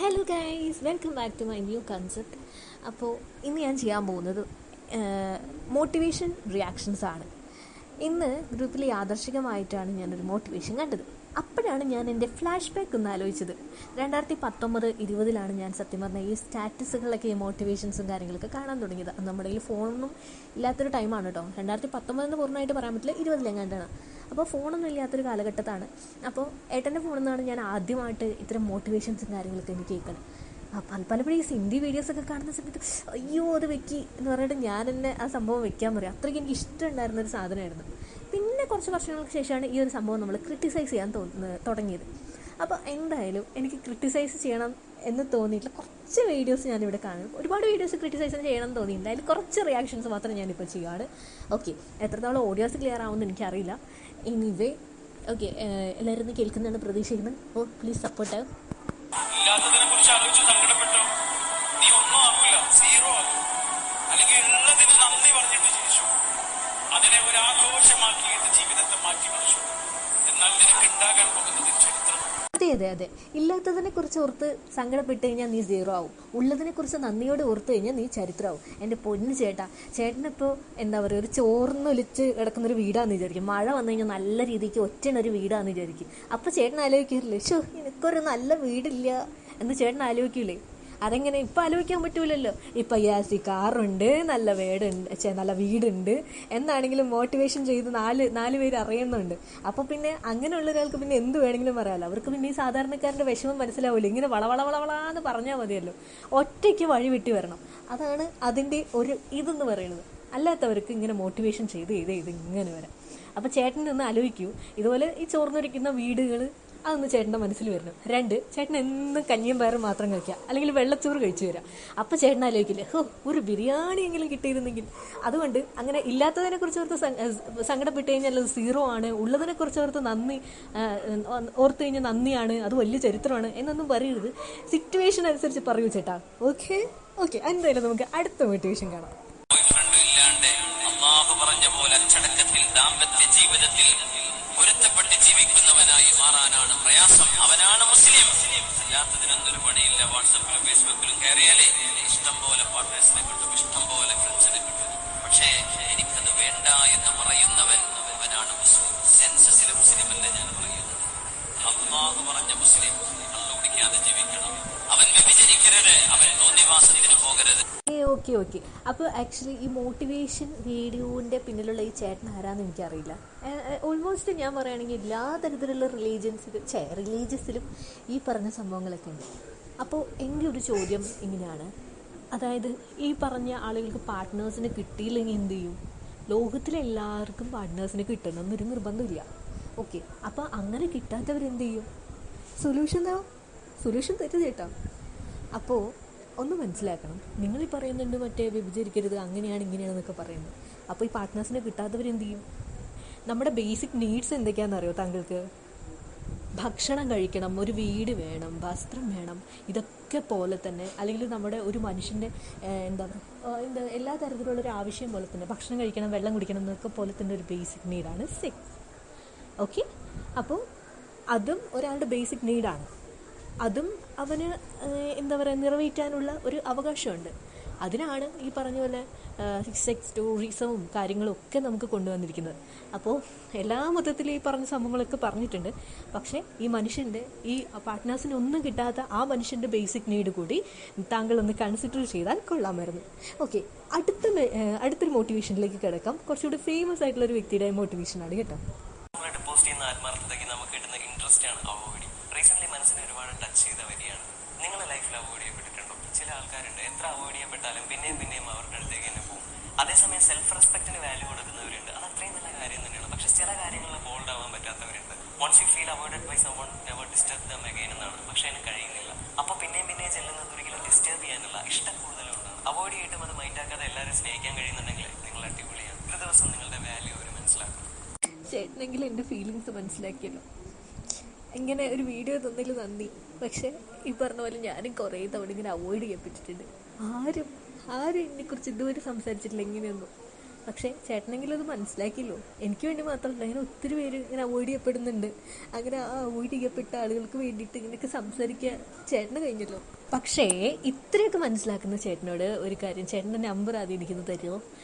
Hello guys, welcome back to my new concept. അപ്പോൾ ഇന്ന് ഞാൻ ചെയ്യാൻ പോകുന്നത് മോട്ടിവേഷൻ റിയാക്ഷൻസ് ആണ്. ഇന്ന് ഗ്രൂപ്പിൽ യാദർശികമായിട്ടാണ് ഞാനൊരു മോട്ടിവേഷൻ കണ്ടത്. അപ്പോഴാണ് ഞാൻ എൻ്റെ ഫ്ലാഷ് ബാക്ക് ഒന്ന് ആലോചിച്ചത്. 2019-20 ഞാൻ സത്യം പറഞ്ഞാൽ ഈ സ്റ്റാറ്റസുകളൊക്കെ ഈ മോട്ടിവേഷൻസും കാര്യങ്ങളൊക്കെ കാണാൻ തുടങ്ങിയത്. നമ്മുടെ കയ്യിൽ ഫോണൊന്നും ഇല്ലാത്തൊരു ടൈമാണ് കേട്ടോ. 2019 പൂർണ്ണമായിട്ട് പറയാൻ പറ്റില്ല, 20 കണ്ടാണ്. അപ്പോൾ ഫോണൊന്നും ഇല്ലാത്തൊരു കാലഘട്ടത്താണ്. അപ്പോൾ ഏട്ടൻ്റെ ഫോണിൽ നിന്നാണ് ഞാൻ ആദ്യമായിട്ട് ഇത്തരം മോട്ടിവേഷൻസും കാര്യങ്ങളൊക്കെ എനിക്ക് കേൾക്കണം. പലപ്പോഴും ഈ ഹിന്ദി വീഡിയോസൊക്കെ കാണുന്ന സമയത്ത് അയ്യോ അത് വെക്കി എന്ന് പറഞ്ഞിട്ട് ഞാൻ തന്നെ ആ സംഭവം വെക്കാൻ പറയും. അത്രയ്ക്ക് എനിക്ക് ഇഷ്ടമുണ്ടായിരുന്നൊരു സാധനമായിരുന്നു. പിന്നെ കുറച്ച് വർഷങ്ങൾക്ക് ശേഷമാണ് ഈ ഒരു സംഭവം നമ്മൾ ക്രിട്ടിസൈസ് ചെയ്യാൻ തുടങ്ങിയത്. അപ്പോൾ എന്തായാലും എനിക്ക് ക്രിട്ടിസൈസ് ചെയ്യണം എന്ന് തോന്നിയിട്ടുള്ള കുറച്ച് വീഡിയോസ് ഞാനിവിടെ കാണും. ഒരുപാട് വീഡിയോസ് ക്രിട്ടിസൈസ് ചെയ്യണം എന്ന് തോന്നിയിട്ടുണ്ട്. അതിൽ കുറച്ച് റിയാക്ഷൻസ് മാത്രം ഞാനിപ്പോൾ ചെയ്യുകയാണ്. ഓക്കെ, എത്രത്തോളം ഓഡിയോസ് ക്ലിയർ ആവുമെന്ന് എനിക്കറിയില്ല. എനിവേ ഓക്കെ, എല്ലാവരും ഒന്ന് കേൾക്കുന്നതാണ് പ്രതീക്ഷിക്കുന്നത്. ഓ പ്ലീസ് സപ്പോർട്ട്. ഇല്ലാത്തതിനെ കുറിച്ച് ആലോചിച്ച് സങ്കടപ്പെട്ടോ? നീ ഒന്നും ആകൂല, സീറോ ആകും. അല്ലെങ്കിൽ ഉള്ളതിന് നന്ദി പറഞ്ഞിട്ട് ജീവിച്ചു, അതിനെ ഒരു ആഘോഷമാക്കിയിട്ട് ജീവിതത്തെ മാറ്റിമറിച്ചു. എന്നാൽ നിനക്ക് ഉണ്ടാകാൻ പോകുന്നത് ചരിത്രം. അതെ, ഇല്ലാത്തതിനെ കുറിച്ച് ഓർത്ത് സങ്കടപ്പെട്ട് കഴിഞ്ഞാൽ നീ സീറോ ആവും. ഉള്ളതിനെ കുറിച്ച് നന്ദിയോടെ ഓർത്ത് കഴിഞ്ഞാൽ നീ ചരിത്രമാവും. എൻ്റെ പൊന്ന് ചേട്ടനിപ്പോൾ എന്താ പറയുക, ഒരു ചോർന്നൊലിച്ച് കിടക്കുന്നൊരു വീടാന്ന് വിചാരിക്കും. മഴ വന്നു കഴിഞ്ഞാൽ നല്ല രീതിക്ക് ഒറ്റണൊരു വീടാന്ന് വിചാരിക്കും. അപ്പോൾ ചേട്ടൻ ആലോചിക്കില്ലേ, ഷോ എനിക്കൊരു നല്ല വീടില്ല എന്ന് ചേട്ടൻ ആലോചിക്കൂലേ? അതെങ്ങനെ ഇപ്പം ആലോചിക്കാൻ പറ്റൂലല്ലോ. ഇപ്പം യാസി കാറുണ്ട്, നല്ല വീടുണ്ട് എന്നാണെങ്കിലും മോട്ടിവേഷൻ ചെയ്ത് നാല് പേര് അറിയുന്നുണ്ട്. അപ്പോൾ പിന്നെ അങ്ങനെയുള്ള ഒരാൾക്ക് പിന്നെ എന്ത് വേണമെങ്കിലും പറയാമല്ലോ. അവർക്ക് പിന്നെ ഈ സാധാരണക്കാരൻ്റെ വിഷമം മനസ്സിലാവില്ല. ഇങ്ങനെ വളവളവളവളാന്ന് പറഞ്ഞാൽ മതിയല്ലോ. ഒറ്റയ്ക്ക് വഴി വിട്ടി വരണം. അതാണ് അതിൻ്റെ ഒരു ഇതെന്ന് പറയുന്നത്. അല്ലാത്തവർക്ക് ഇങ്ങനെ മോട്ടിവേഷൻ ചെയ്ത് ഇങ്ങനെ വരാം. അപ്പോൾ ചേട്ടൻ ഒന്ന് ആലോചിക്കൂ, ഇതുപോലെ ഈ ചോർന്നൊരിക്കുന്ന വീടുകൾ അതൊന്ന് ചേട്ടൻ്റെ മനസ്സിൽ വരണം. 2, ചേട്ടൻ എന്നും കഞ്ഞിയും പയറും മാത്രം കഴിക്കുക, അല്ലെങ്കിൽ വെള്ളച്ചോറ് കഴിച്ചു വരാം. അപ്പോൾ ചേട്ടൻ ആലോചിക്കില്ലേ, ഒരു ബിരിയാണി എങ്കിലും കിട്ടിയിരുന്നെങ്കിൽ. അതുകൊണ്ട് അങ്ങനെ ഇല്ലാത്തതിനെ കുറിച്ച് ഓർത്ത് സങ്കടപ്പെട്ട് കഴിഞ്ഞാൽ അത് സീറോ ആണ്. ഉള്ളതിനെ കുറിച്ച് ഓർത്ത് കഴിഞ്ഞാൽ നന്ദിയാണ്, അത് വലിയ ചരിത്രമാണ് എന്നൊന്നും പറയരുത്. സിറ്റുവേഷൻ അനുസരിച്ച് പറയൂ ചേട്ടാ. ഓക്കെ, എന്തായാലും നമുക്ക് അടുത്ത മോട്ടിവേഷൻ കാണാം. അല്ലാഹു പറഞ്ഞ പോലെ അച്ചടക്കത്തിൽ ദാമ്പത്യ ജീവിതത്തിൽ പൊരുത്തപ്പെട്ട് ജീവിക്കുന്നവനായി മാറാനാണ് പ്രയാസം. അവനാണ് മുസ്ലിം. ഇല്ലാത്തതിനൊന്നൊരു പണിയില്ല. വാട്സപ്പിലും ഫേസ്ബുക്കിലും കയറിയാലേ ഇഷ്ടം പോലെ പാർട്ട്നേഴ്സിനെ കിട്ടും, ഇഷ്ടം പോലെ ഫ്രണ്ട്സിനെ കിട്ടും. പക്ഷേ എനിക്കത് വേണ്ട എന്ന് പറയുന്നവൻ അവനാണ് മുസ്ലിം. സെൻസസിലെ മുസ്ലിമല്ല ഞാൻ പറയുന്നത്. അല്ലാഹു പറഞ്ഞ മുസ്ലിം. കള്ളുകുടിക്കാതെ ജീവിക്കണം, അവൻ വ്യഭിചരിക്കരുത്, അവൻ തോന്നിവാസത്തിന് പോകരുത്. ഓക്കെ. അപ്പോൾ ആക്ച്വലി ഈ മോട്ടിവേഷൻ വീഡിയോൻ്റെ പിന്നിലുള്ള ഈ ചേട്ടൻ ആരാന്ന് എനിക്കറിയില്ല. ഓൾമോസ്റ്റ് ഞാൻ പറയുകയാണെങ്കിൽ എല്ലാ തരത്തിലുള്ള റിലീജിയസിലും ഈ പറഞ്ഞ സംഭവങ്ങളൊക്കെ ഉണ്ട്. അപ്പോൾ എൻ്റെ ഒരു ചോദ്യം ഇങ്ങനെയാണ്, അതായത് ഈ പറഞ്ഞ ആളുകൾക്ക് പാർട്ട്നേഴ്സിന് കിട്ടിയില്ലെങ്കിൽ എന്ത് ചെയ്യും? ലോകത്തിലെല്ലാവർക്കും പാർട്ട്നേഴ്സിന് കിട്ടണം എന്നൊരു നിർബന്ധമില്ല. ഓക്കെ, അപ്പോൾ അങ്ങനെ കിട്ടാത്തവരെന്ത് ചെയ്യും? സൊല്യൂഷൻ തെറ്റ് ചേട്ടാ. അപ്പോൾ ഒന്ന് മനസ്സിലാക്കണം, നിങ്ങൾ പറയുന്നുണ്ട് മറ്റേ വിഭജിക്കരുത്, അങ്ങനെയാണ് ഇങ്ങനെയാണെന്നൊക്കെ പറയുന്നത്. അപ്പോൾ ഈ പാർട്ട്നേഴ്സിനെ കിട്ടാത്തവരെന്ത് ചെയ്യും? നമ്മുടെ ബേസിക് നീഡ്സ് എന്തൊക്കെയാണെന്നറിയോ താങ്കൾക്ക്? ഭക്ഷണം കഴിക്കണം, ഒരു വീട് വേണം, വസ്ത്രം വേണം. ഇതൊക്കെ പോലെ തന്നെ, അല്ലെങ്കിൽ നമ്മുടെ ഒരു മനുഷ്യൻ്റെ എല്ലാ തരത്തിലുള്ളൊരു ആവശ്യം പോലെ തന്നെ ഭക്ഷണം കഴിക്കണം, വെള്ളം കുടിക്കണം എന്നൊക്കെ പോലെ തന്നെ ഒരു ബേസിക് നീഡാണ് സെക്സ്. ഓക്കെ, അപ്പോൾ അതും ഒരാളുടെ ബേസിക് നീഡാണ്. അതും അവന് നിറവേറ്റാനുള്ള ഒരു അവകാശമുണ്ട്. അതിനാണ് ഈ പറഞ്ഞ പോലെ സെക്സ് ടൂറിസവും കാര്യങ്ങളും ഒക്കെ നമുക്ക് കൊണ്ടുവന്നിരിക്കുന്നത്. അപ്പോൾ എല്ലാ മൊത്തത്തിൽ ഈ പറഞ്ഞ സംഭവങ്ങളൊക്കെ പറഞ്ഞിട്ടുണ്ട്. പക്ഷേ ഈ മനുഷ്യൻ്റെ ഈ പാർട്ട്നേഴ്സിന് ഒന്നും കിട്ടാത്ത ആ മനുഷ്യൻ്റെ ബേസിക് നീഡ് കൂടി താങ്കളൊന്ന് കൺസിഡർ ചെയ്താൽ കൊള്ളാമായിരുന്നു. ഓക്കെ, അടുത്തൊരു മോട്ടിവേഷനിലേക്ക് കിടക്കാം. കുറച്ചുകൂടി ഫേമസ് ആയിട്ടുള്ള ഒരു വ്യക്തിയുടെ മോട്ടിവേഷനാണ് കേട്ടോ. പോസ്റ്റ് ചെയ്യുന്ന ആത്മാർത്ഥതയ്ക്ക് നമുക്ക് കിട്ടുന്ന ഇൻട്രസ്റ്റ് ആണ് അവോയ്ഡ്. റീസെന്റ് മനസ്സിനെ ഒരുപാട് ടച്ച് ചെയ്ത വരികയാണ്. നിങ്ങളുടെ ലൈഫിൽ അവോയ്ഡ് ചെയ്യപ്പെട്ടിട്ടുണ്ടോ? ചില ആൾക്കാരുണ്ട്, എത്ര അവോയ്ഡ് ചെയ്യപ്പെട്ടാലും പിന്നെയും അവരുടെ അടുത്തേക്ക് തന്നെ പോകും. അതേസമയം സെൽഫ് റെസ്പെക്റ്റിന് വാല്യൂ കൊടുക്കുന്നവരുണ്ട്. അത് അത്രയും നല്ല കാര്യം തന്നെയാണ്. പക്ഷെ ചില കാര്യങ്ങളിൽ ബോൾഡ് ആവാൻ പറ്റാത്തവരുണ്ട്. Once you feel avoided by someone never disturb them again എന്നാണ്. പക്ഷെ അതിന് കഴിയുന്നില്ല. അപ്പോൾ പിന്നെയും ചെല്ലുന്നത് ഒരിക്കലും ഡിസ്റ്റർബ് ചെയ്യാനുള്ള ഇഷ്ടം കൂടുതലുണ്ടാണ്. അവോയ്ഡ് ചെയ്തിട്ടും അത് മൈൻഡാക്കാതെ എല്ലാവരും സ്നേഹിക്കാൻ കഴിയുന്നുണ്ടെങ്കിൽ നിങ്ങൾ അടിപൊളിയാണ്. ഒരു ദിവസം നിങ്ങളുടെ വാല്യൂ അവർ മനസ്സിലാക്കും. ചേട്ടനെങ്കിലും എൻ്റെ ഫീലിങ്സ് മനസ്സിലാക്കിയല്ലോ. ഇങ്ങനെ ഒരു വീഡിയോ തന്നതിൽ നന്ദി. പക്ഷേ ഈ പറഞ്ഞ പോലെ ഞാനും കുറേ തവണ ഇങ്ങനെ അവോയ്ഡ് ചെയ്യപ്പെട്ടിട്ടുണ്ട്. ആരും എന്നെക്കുറിച്ച് ഇതുവരെ സംസാരിച്ചിട്ടില്ല ഇങ്ങനെയൊന്നും. പക്ഷേ ചേട്ടനെങ്കിലും അത് മനസ്സിലാക്കിയല്ലോ. എനിക്ക് വേണ്ടി മാത്രമല്ല, ഇങ്ങനെ ഒത്തിരി പേര് ഇങ്ങനെ അവോയ്ഡ് ചെയ്യപ്പെടുന്നുണ്ട്. അങ്ങനെ ആ അവോയ്ഡ് ചെയ്യപ്പെട്ട ആളുകൾക്ക് വേണ്ടിയിട്ട് ഇങ്ങനെയൊക്കെ സംസാരിക്കാൻ ചേട്ടന് കഴിഞ്ഞല്ലോ. പക്ഷേ ഇത്രയൊക്കെ മനസ്സിലാക്കുന്ന ചേട്ടനോട് ഒരു കാര്യം, ചേട്ടൻ്റെ നമ്പർ ആദ്യം എനിക്കൊന്ന് തരുമോ?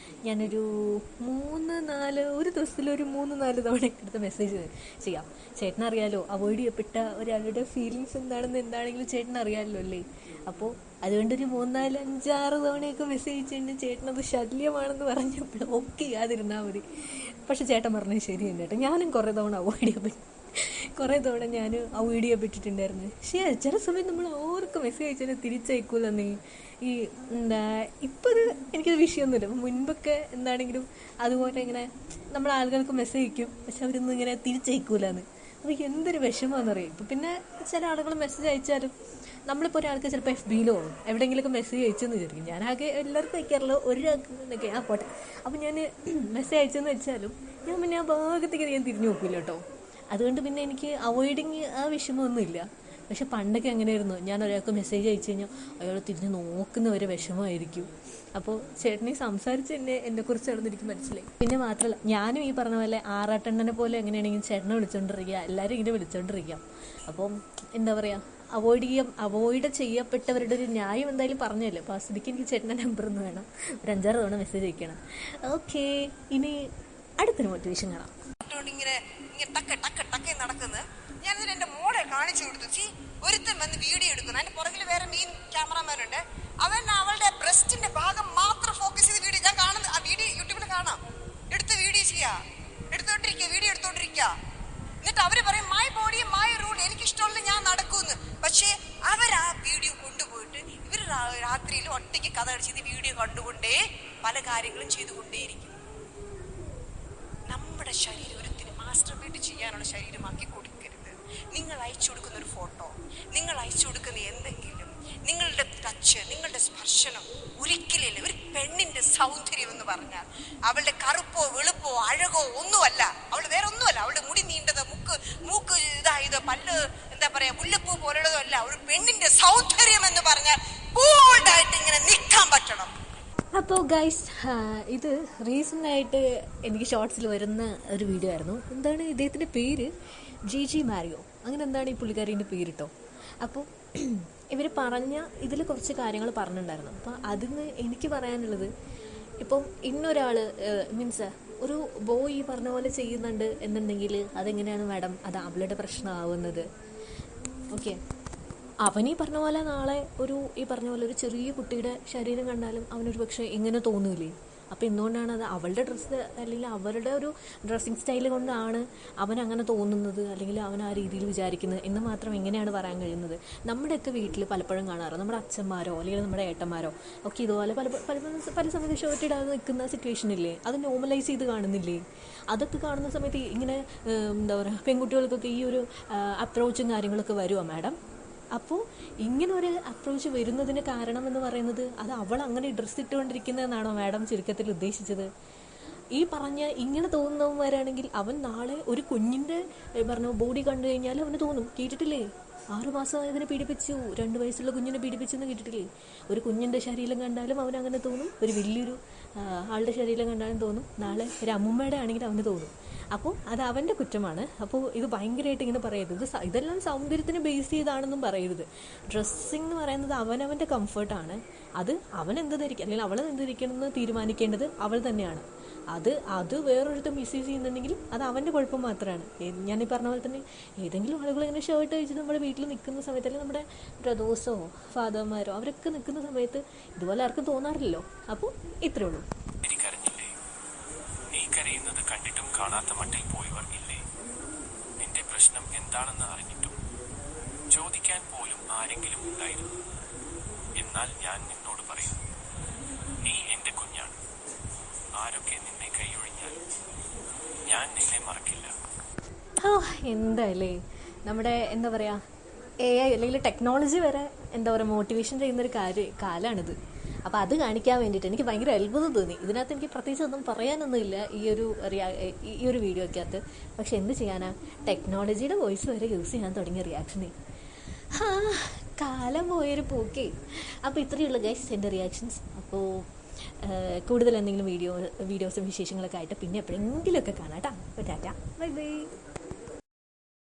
ഞാനൊരു 3-4 ഒരു ദിവസത്തിലൊരു 3-4 തവണ എടുത്ത് മെസ്സേജ് ചെയ്യാം. ചേട്ടനറിയാലോ അവോയ്ഡ് ചെയ്യപ്പെട്ട ഒരാളുടെ ഫീലിങ്സ് എന്താണെങ്കിലും ചേട്ടനറിയാമല്ലോ അല്ലേ? അപ്പോൾ അതുകൊണ്ടൊരു 3-4-5-6 തവണയൊക്കെ മെസ്സേജ് ചെയ്തിട്ട് ചേട്ടനത് ശല്യമാണെന്ന് പറഞ്ഞപ്പോൾ ഓക്കെ ചെയ്യാതിരുന്നാൽ മതി. പക്ഷെ ചേട്ടൻ പറഞ്ഞത് ശരി തന്നെ കേട്ടോ. ഞാനും കുറേ തവണ ഞാൻ അവോയ്ഡ് ചെയ്യപ്പെട്ടിട്ടുണ്ടായിരുന്നു. പക്ഷേ ചില സമയം നമ്മൾ ആർക്കും മെസ്സേജ് അയച്ചാൽ തിരിച്ചയക്കൂലെന്നേ. ഈ ഇപ്പോൾ ഇത് എനിക്കത് വിഷയമൊന്നുമില്ല. മുൻപൊക്കെ എന്താണെങ്കിലും അതുപോലെ ഇങ്ങനെ നമ്മൾ ആളുകൾക്ക് മെസ്സേജ് അയക്കും, പക്ഷെ അവരൊന്നും ഇങ്ങനെ തിരിച്ചയക്കൂലെന്ന്. അപ്പോൾ എന്തൊരു വിഷമമാണെന്നറിയാം. ഇപ്പം പിന്നെ ചില ആളുകൾ മെസ്സേജ് അയച്ചാലും നമ്മളിപ്പോൾ ഒരാൾക്ക് ചിലപ്പോൾ FBയിലോ എവിടെയെങ്കിലുമൊക്കെ മെസ്സേജ് അയച്ചെന്ന് വിചാരിക്കും. ഞാനാകെ എല്ലാവർക്കും അയക്കാറില്ല, ഒരാൾക്ക് എന്നൊക്കെ പോട്ടെ. അപ്പോൾ ഞാൻ മെസ്സേജ് അയച്ചെന്ന് വെച്ചാലും ഞാൻ പിന്നെ ആ ഭാഗത്തേക്ക് ഞാൻ തിരിഞ്ഞു നോക്കില്ല കേട്ടോ. അതുകൊണ്ട് പിന്നെ എനിക്ക് അവോയ്ഡിങ് ആ വിഷമമൊന്നുമില്ല. പക്ഷെ പണ്ടൊക്കെ എങ്ങനെയായിരുന്നു, ഞാൻ ഒരാൾക്ക് മെസ്സേജ് അയച്ചു കഴിഞ്ഞാൽ അയാൾ തിരിഞ്ഞ് നോക്കുന്ന ഒരു വിഷമമായിരിക്കും. അപ്പോൾ ചേട്ടനെ സംസാരിച്ച് തന്നെ എന്നെക്കുറിച്ചാണെന്ന് എനിക്ക് മനസ്സിലായി. പിന്നെ മാത്രമല്ല, ഞാനും ഈ പറഞ്ഞ പോലെ ആറാട്ടെണ്ണനെ പോലെ എങ്ങനെയാണെങ്കിൽ ചേട്ടനെ വിളിച്ചുകൊണ്ടിരിക്കുക, എല്ലാവരും ഇങ്ങനെ വിളിച്ചുകൊണ്ടിരിക്കാം. അപ്പം എന്താ പറയുക, അവോയ്ഡ് ചെയ്യപ്പെട്ടവരുടെ ഒരു ന്യായം എന്തായാലും പറഞ്ഞല്ലോ. അപ്പോൾ ആ സ്ഥിതിക്ക് എനിക്ക് ചേട്ടൻ്റെ നമ്പറൊന്നും വേണം, ഒരു 5-6 തവണ മെസ്സേജ് അയക്കണം. ഓക്കെ, ഇനി അടുത്തൊരു മോട്ടിവേഷൻ കാണാം. ഇങ്ങനെ നടക്കുന്നത് ഞാനിതിൽ എന്റെ മോളെ കാണിച്ചു കൊടുത്തു. ഒരുത്തൻ വന്ന് വീഡിയോ എടുക്കുന്നു, അതിന്റെ പുറകിൽ വേറെ മെയിൻ ക്യാമറാമാനുണ്ട്. അവൻ അവളുടെ ബ്രസ്റ്റിന്റെ ഭാഗം മാത്രം ഫോക്കസ് ചെയ്ത് വീഡിയോ ഞാൻ കാണുന്നത്. ആ വീഡിയോ യൂട്യൂബിൽ കാണാം. എടുത്ത് വീഡിയോ വീഡിയോ എടുത്തോണ്ടിരിക്കുക. എന്നിട്ട് അവര് പറയും മൈ ബോഡി മൈ റൂൾ, എനിക്കിഷ്ടമുള്ള ഞാൻ നടക്കൂന്ന്. പക്ഷേ അവർ ആ വീഡിയോ കൊണ്ടുപോയിട്ട് ഇവർ രാത്രിയിൽ ഒറ്റയ്ക്ക് കഥ അടിച്ച് വീഡിയോ കണ്ടുകൊണ്ടേ പല കാര്യങ്ങളും ചെയ്തുകൊണ്ടേയിരിക്കും. നമ്മുടെ ശരീരം ഒരിക്കലും മാസ്റ്റർബേറ്റ് ചെയ്യാനുള്ള ശരീരമാക്കി കൊടുക്കരുത്. നിങ്ങൾ അയച്ചു കൊടുക്കുന്ന ഒരു ഫോട്ടോ, നിങ്ങൾ അയച്ചു കൊടുക്കുന്ന എന്തെങ്കിലും, നിങ്ങളുടെ ടച്ച്, നിങ്ങളുടെ സ്പർശനം ഒരിക്കലില്ല. ഒരു പെണ്ണിന്റെ സൗന്ദര്യം എന്ന് പറഞ്ഞാൽ അവളുടെ കറുപ്പോ വെളുപ്പോ അഴകോ ഒന്നുമല്ല, അവൾ വേറെ ഒന്നുമല്ല. അവളുടെ മുടി നീണ്ടത്, മൂക്ക് ഇതായത്, പല്ല് എന്താ പറയാ മുല്ലപ്പൂ പോലുള്ളതോ അല്ല. ഒരു പെണ്ണിന്റെ സൗന്ദര്യം എന്ന് പറഞ്ഞാൽ ബോൾഡായിട്ട് ഇങ്ങനെ നിൽക്കാൻ പറ്റണം. അപ്പോൾ ഗൈസ്, ഇത് റീസെൻ്റായിട്ട് എനിക്ക് ഷോർട്സിൽ വരുന്ന ഒരു വീഡിയോ ആയിരുന്നു. എന്താണ് ഇദ്ദേഹത്തിൻ്റെ പേര്? ജി മാരിയോ, അങ്ങനെ എന്താണ് ഈ പുള്ളിക്കാരിൻ്റെ പേര് കേട്ടോ. അപ്പോൾ ഇവർ ഇതിൽ കുറച്ച് കാര്യങ്ങൾ പറഞ്ഞിട്ടുണ്ടായിരുന്നു. അപ്പോൾ അതിന് എനിക്ക് പറയാനുള്ളത്, ഇപ്പം ഇന്നൊരാൾ മീൻസ് ഒരു ബോയ് ഈ പറഞ്ഞ പോലെ ചെയ്യുന്നുണ്ട് എന്നുണ്ടെങ്കിൽ അതെങ്ങനെയാണ് മാഡം അത് അവളുടെ പ്രശ്നമാവുന്നത്? ഓക്കെ, അവനീ പറഞ്ഞ പോലെ നാളെ ഈ പറഞ്ഞ പോലെ ഒരു ചെറിയ കുട്ടിയുടെ ശരീരം കണ്ടാലും അവനൊരു പക്ഷേ ഇങ്ങനെ തോന്നൂലേ? അപ്പോൾ എന്തുകൊണ്ടാണ് അത് അവളുടെ ഡ്രസ്സ് അല്ലെങ്കിൽ അവരുടെ ഒരു ഡ്രസ്സിങ് സ്റ്റൈൽ കൊണ്ടാണ് അവൻ അങ്ങനെ തോന്നുന്നത്, അല്ലെങ്കിൽ അവൻ ആ രീതിയിൽ വിചാരിക്കുന്നത് എന്ന് മാത്രം എങ്ങനെയാണ് പറയാൻ കഴിയുന്നത്? നമ്മുടെയൊക്കെ വീട്ടിൽ പലപ്പോഴും കാണാറ് നമ്മുടെ അച്ഛന്മാരോ അല്ലെങ്കിൽ നമ്മുടെ ഏട്ടന്മാരോ ഒക്കെ ഇതുപോലെ പല സമയത്ത് ഷർട്ട് ഇടാതെ നിൽക്കുന്ന സിറ്റുവേഷൻ ഇല്ലേ? അത് നോർമലൈസ് ചെയ്ത് കാണുന്നില്ലേ? അതൊക്കെ കാണുന്ന സമയത്ത് ഇങ്ങനെ എന്താ പറയുക, പെൺകുട്ടികൾക്കൊക്കെ ഈ ഒരു അപ്രോച്ചും കാര്യങ്ങളൊക്കെ വരുമോ മാഡം? അപ്പോൾ ഇങ്ങനെ ഒരു അപ്രോച്ച് വരുന്നതിന് കാരണം എന്ന് പറയുന്നത് അത് അവൾ അങ്ങനെ ഡ്രസ്സ് ഇട്ടുകൊണ്ടിരിക്കുന്നതെന്നാണോ മാഡം ചുരുക്കത്തിൽ ഉദ്ദേശിച്ചത്? ഈ പറഞ്ഞ ഇങ്ങനെ തോന്നുന്നവന്മാരാണെങ്കിൽ അവൻ നാളെ ഒരു കുഞ്ഞിൻ്റെ പറഞ്ഞ ബോഡി കണ്ടു കഴിഞ്ഞാൽ അവന് തോന്നും. കേട്ടിട്ടില്ലേ, 6 മാസമായതിനെ പീഡിപ്പിച്ചു, 2 വയസ്സുള്ള കുഞ്ഞിനെ പീഡിപ്പിച്ചെന്ന് കേട്ടിട്ടില്ലേ? ഒരു കുഞ്ഞിൻ്റെ ശരീരം കണ്ടാലും അവൻ അങ്ങനെ തോന്നും, ഒരു വലിയൊരു ആളുടെ ശരീരം കണ്ടാലും തോന്നും, നാളെ ഒരു അമ്മൂമ്മയുടെ ആണെങ്കിൽ അവന് തോന്നും. അപ്പോൾ അത് അവൻ്റെ കുറ്റമാണ്. അപ്പോൾ ഇത് ഭയങ്കരമായിട്ട് ഇങ്ങനെ പറയരുത്. ഇതെല്ലാം സൗന്ദര്യത്തിന് ബേസ് ചെയ്താണെന്നും പറയരുത്. ഡ്രസ്സിങ് എന്ന് പറയുന്നത് അവനവൻ്റെ കംഫർട്ടാണ്. അത് അവൻ എന്ത് ധരിക്കും അല്ലെങ്കിൽ അവൾ എന്ത് ധരിക്കണമെന്ന് തീരുമാനിക്കേണ്ടത് അവൾ തന്നെയാണ്. അത് വേറൊരിടത്ത് മിസ്യൂസ് ചെയ്യുന്നുണ്ടെങ്കിൽ അത് അവൻ്റെ കുഴപ്പം മാത്രമാണ്. ഞാൻ ഈ പറഞ്ഞ പോലെ തന്നെ ഏതെങ്കിലും ആളുകൾ ഇങ്ങനെ ഷർട്ട് കഴിച്ചിട്ട് നമ്മുടെ വീട്ടിൽ നിൽക്കുന്ന സമയത്ത്, അല്ലെങ്കിൽ നമ്മുടെ ബ്രദേഴ്സോ ഫാദർമാരോ അവരൊക്കെ നിൽക്കുന്ന സമയത്ത് ഇതുപോലെ ആർക്കും തോന്നാറില്ലല്ലോ. അപ്പോൾ ഇത്രേ ഉള്ളൂ. നീ കരയുന്നത് കണ്ടിട്ടും കാണാത്ത മട്ടിൽ പോയവർ ഇല്ലേ? നിന്റെ പ്രശ്നം എന്താണെന്ന് അറിഞ്ഞിട്ടും ചോദിക്കാൻ പോലും ആരെങ്കിലും ഉണ്ടായിരുന്നു. എന്നാൽ ഞാൻ നിന്നോട് പറയുന്നു, നീ എന്റെ കുഞ്ഞാണ്. ആരൊക്കെ നിന്നെ കൈയൊഴിഞ്ഞാലും ഞാൻ നിന്നെ മറക്കില്ല. എന്തായാലേ നമ്മുടെ എന്താ പറയുക, AI അല്ലെങ്കിൽ ടെക്നോളജി വരെ എന്താ പറയുക മോട്ടിവേഷൻ ചെയ്യുന്നൊരു കാലമാണിത്. അപ്പോൾ അത് കാണിക്കാൻ വേണ്ടിയിട്ട് എനിക്ക് ഭയങ്കര അത്ഭുതം തോന്നി. ഇതിനകത്ത് എനിക്ക് പ്രത്യേകിച്ച് ഒന്നും പറയാനൊന്നുമില്ല ഈ ഒരു വീഡിയോയ്ക്കകത്ത്. പക്ഷെ എന്ത് ചെയ്യാനാ, ടെക്നോളജിയുടെ വോയിസ് വരെ യൂസ് ചെയ്യാൻ തുടങ്ങിയ റിയാക്ഷനെ. കാലം പോയൊരു പോക്കേ. അപ്പോൾ ഇത്രയേ ഉള്ളൂ ഗൈസ് എൻ്റെ റിയാക്ഷൻസ്. അപ്പോൾ കൂടുതൽ എന്തെങ്കിലും വീഡിയോസും വിശേഷങ്ങളൊക്കെ ആയിട്ട് പിന്നെ എപ്പോഴെങ്കിലുമൊക്കെ കാണാം കേട്ടോ. Tata, bye bye.